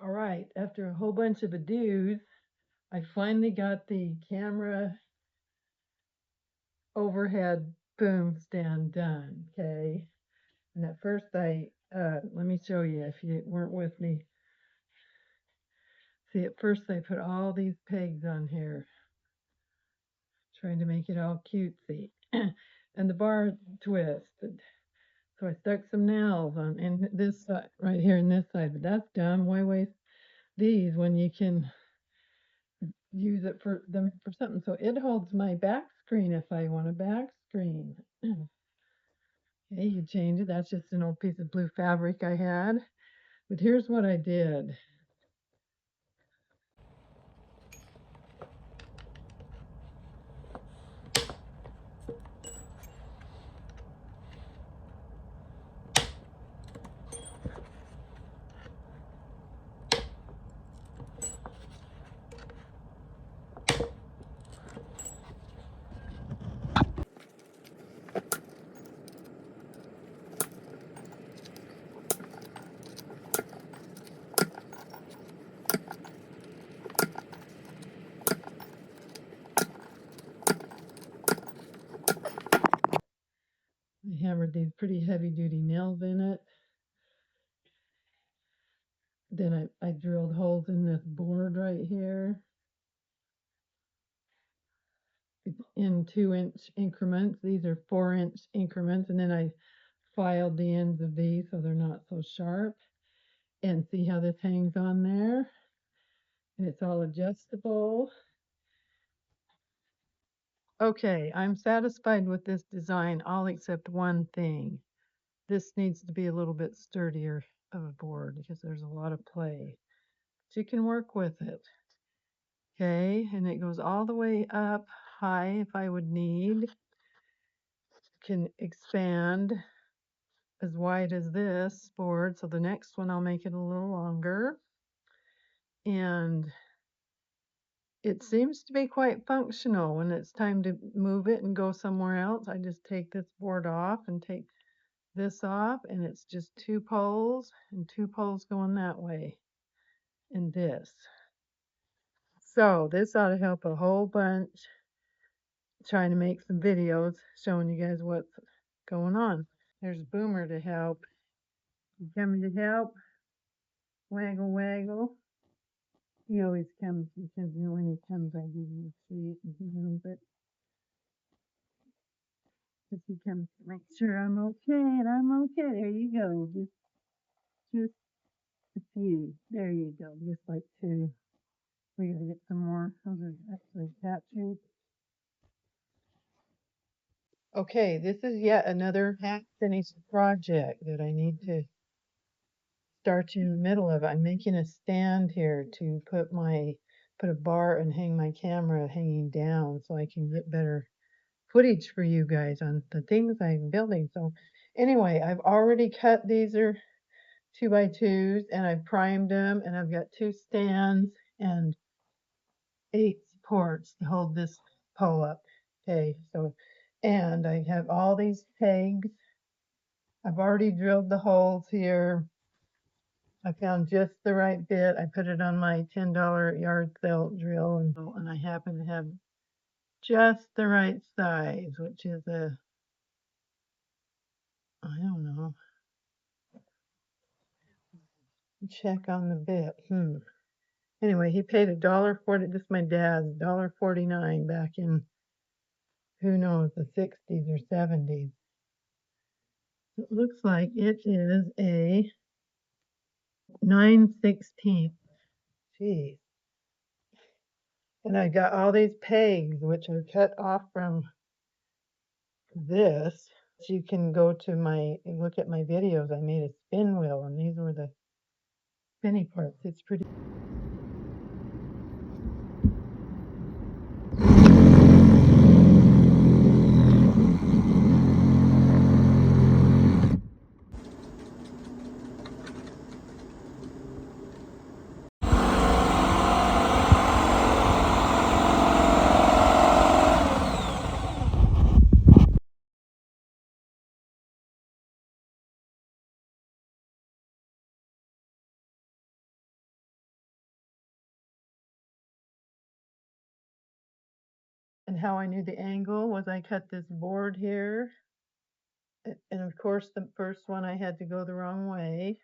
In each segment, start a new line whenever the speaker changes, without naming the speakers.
All right, after a whole bunch of ado, I finally got the camera overhead boom stand done, okay? And at first let me show you if you weren't with me. See, at first I put all these pegs on here, trying to make it all cutesy. And the bar twisted. So I stuck some nails on in this side, right here in this side, but that's dumb. Why waste these when you can use it for them for something? So it holds my back screen if I want a back screen. Okay, you change it. That's just an old piece of blue fabric I had. But here's what I did. I hammered these pretty heavy duty nails in it. Then I drilled holes in this board right here. It's in 2-inch increments. These are 4-inch increments. And then I filed the ends of these so they're not so sharp. And see how this hangs on there? And it's all adjustable. Okay, I'm satisfied with this design, all except one thing. This needs to be a little bit sturdier of a board because there's a lot of play. But you can work with it. Okay, and it goes all the way up high if I would need. Can expand as wide as this board. So the next one I'll make it a little longer. And it seems to be quite functional. When it's time to move it and go somewhere else, I just take this board off and take this off, and it's just 2 poles and 2 poles going that way and this. So this ought to help a whole bunch trying to make some videos showing you guys what's going on. There's Boomer to help. You coming to help? Waggle, waggle. He always comes because when he comes, I give him a treat and he knows it. Because he comes to make sure I'm okay and I'm okay. There you go. Just a few. There you go. Just like 2. We gotta get some more. Those are actually cat treats. Okay, this is yet another half finished project that I need to start in the middle of. I'm making a stand here to put a bar and hang my camera hanging down so I can get better footage for you guys on the things I'm building. So anyway, I've already cut, these are 2x2s, and I've primed them, and I've got 2 stands and 8 supports to hold this pole up. Okay, so, and I have all these pegs. I've already drilled the holes here. I found just the right bit. I put it on my $10 yard sale drill, and I happen to have just the right size, which is I don't know, check on the bit. Anyway, he paid $1.40. This is my dad's $1.49 back in, who knows, the 60s or 70s. It looks like it is a 9/16. Geez. And I got all these pegs, which are cut off from this. You can go to look at my videos. I made a spin wheel, and these were the spinny parts. It's pretty. how I knew the angle was I cut this board here. And of course, the first one I had to go the wrong way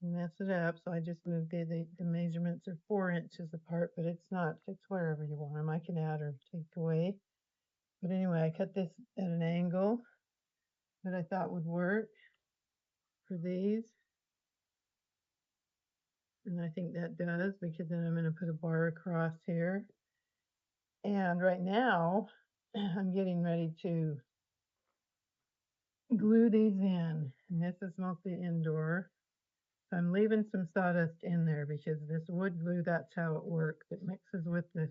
and mess it up. So I just moved the measurements are 4 inches apart, but it's not. It's wherever you want them. I can add or take away. But anyway, I cut this at an angle that I thought would work for these. And I think that does, because then I'm going to put a bar across here. And right now, I'm getting ready to glue these in. And this is mostly indoor. So I'm leaving some sawdust in there because this wood glue, that's how it works. It mixes with the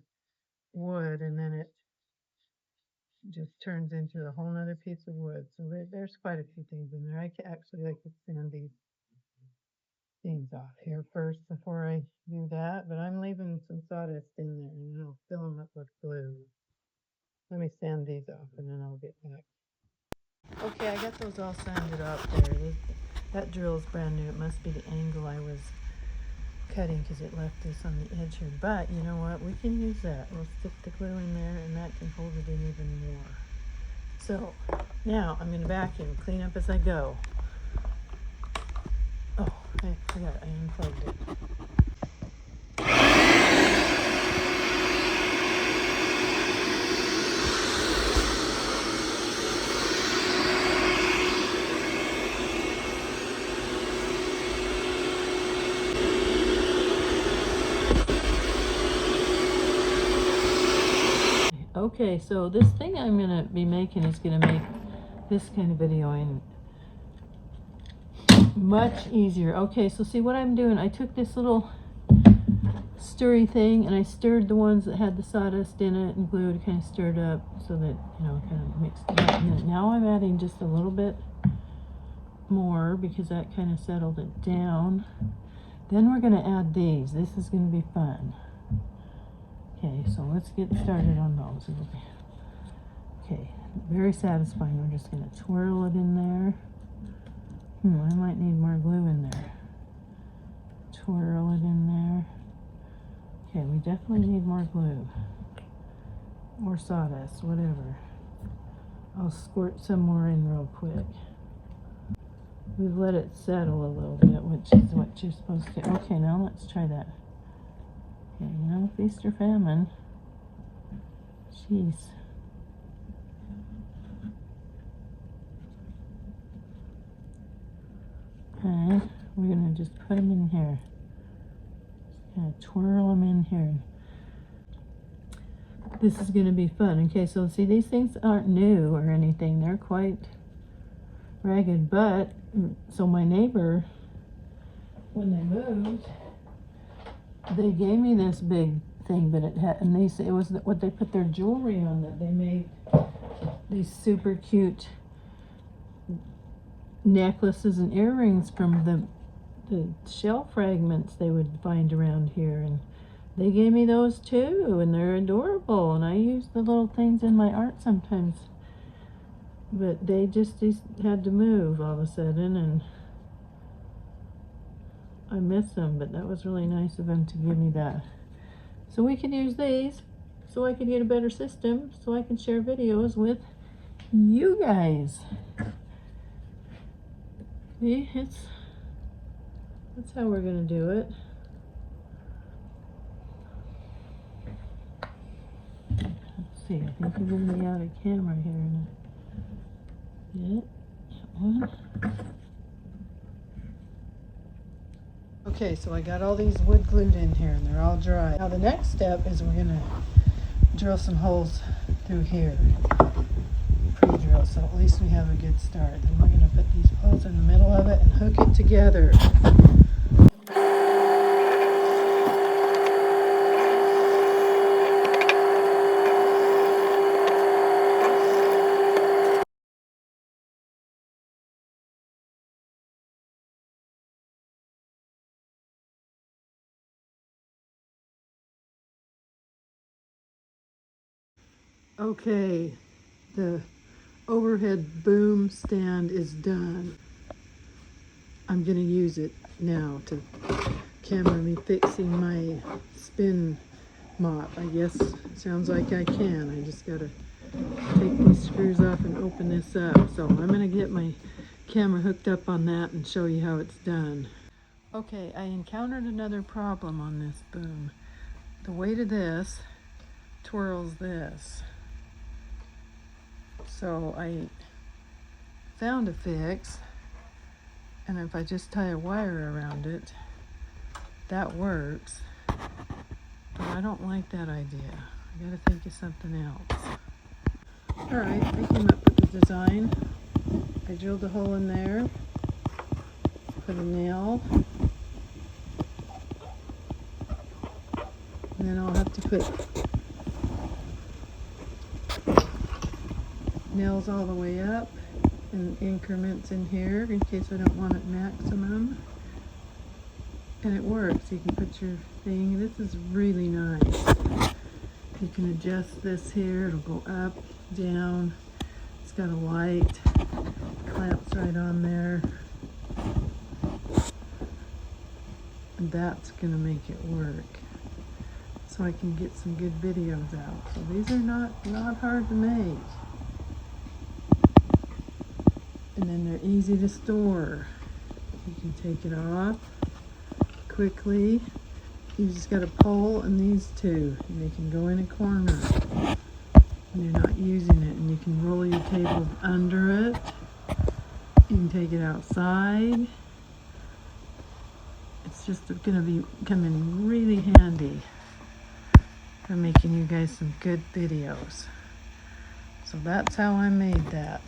wood and then it just turns into a whole nother piece of wood. So there's quite a few things in there. I could sand these things off here first before I do that, but I'm leaving some sawdust in there and I'll fill them up with glue. Let me sand these off and then I'll get back. Okay, I got those all sanded up there. That drill's brand new. It must be the angle I was cutting because it left this on the edge here. But you know what? We can use that. We'll stick the glue in there and that can hold it in even more. So now I'm going to vacuum, clean up as I go. Oh, I forgot I unplugged it. Okay, so this thing I'm going to be making is going to make this kind of videoing much easier. Okay, so see what I'm doing, I took this little stirry thing and I stirred the ones that had the sawdust in it and glued, kind of stirred up so that, you know, kind of mixed it up. And then now I'm adding just a little bit more because that kind of settled it down. Then we're going to add these. This is going to be fun. Okay, so let's get started on those. Okay, very satisfying. We're just going to twirl it in there. I might need more glue in there. Twirl it in there. Okay, we definitely need more glue. Or sawdust, whatever. I'll squirt some more in real quick. We've let it settle a little bit, which is what you're supposed to do. Okay, now let's try that. Okay, you know, feast or famine. Jeez. Okay, we're going to just put them in here. Just kind of twirl them in here. This is going to be fun. Okay, so see, these things aren't new or anything. They're quite ragged, but so my neighbor, when they moved, they gave me this big thing that it had, and they said it was what they put their jewelry on, that they made these super cute necklaces and earrings from the shell fragments they would find around here, and they gave me those too, and they're adorable, and I use the little things in my art sometimes, but they just had to move all of a sudden, and I miss them, but that was really nice of them to give me that. So we can use these so I can get a better system, so I can share videos with you guys. See, that's how we're going to do it. Let's see, I think we're going to be out of camera here in a bit. That one. Okay, so I got all these wood glued in here and they're all dry. Now the next step is we're going to drill some holes through here. Pre-drill, so at least we have a good start. Then we're going to put these holes in the middle of it and hook it together. Okay, the overhead boom stand is done. I'm going to use it now to camera me fixing my spin mop. I guess sounds like I can. I just gotta take these screws off and open this up. So I'm gonna get my camera hooked up on that and show you how it's done. Okay, I encountered another problem on this boom. The weight of this twirls this. So I found a fix, and if I just tie a wire around it, that works. But I don't like that idea. I gotta think of something else. Alright, I came up with the design. I drilled a hole in there, put a nail, and then I'll have to put nails all the way up and increments in here in case I don't want it maximum. And it works. You can put your thing. This is really nice. You can adjust this here. It'll go up, down. It's got a light. Clamps right on there. And that's going to make it work. So I can get some good videos out. So these are not hard to make. And then they're easy to store. You can take it off quickly. You just got a pole and these two, and they can go in a corner when you're not using it, and you can roll your table under it. You can take it outside. It's just going to be coming really handy for making you guys some good videos. So that's how I made that.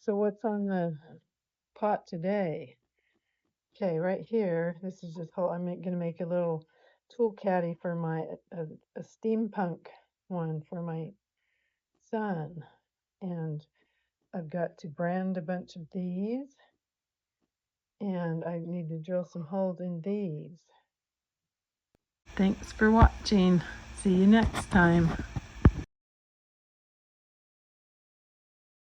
So what's on the pot today? Okay, right here, this is just how I'm going to make a little tool caddy for my a steampunk one for my son. And I've got to brand a bunch of these, and I need to drill some holes in these. Thanks for watching. See you next time.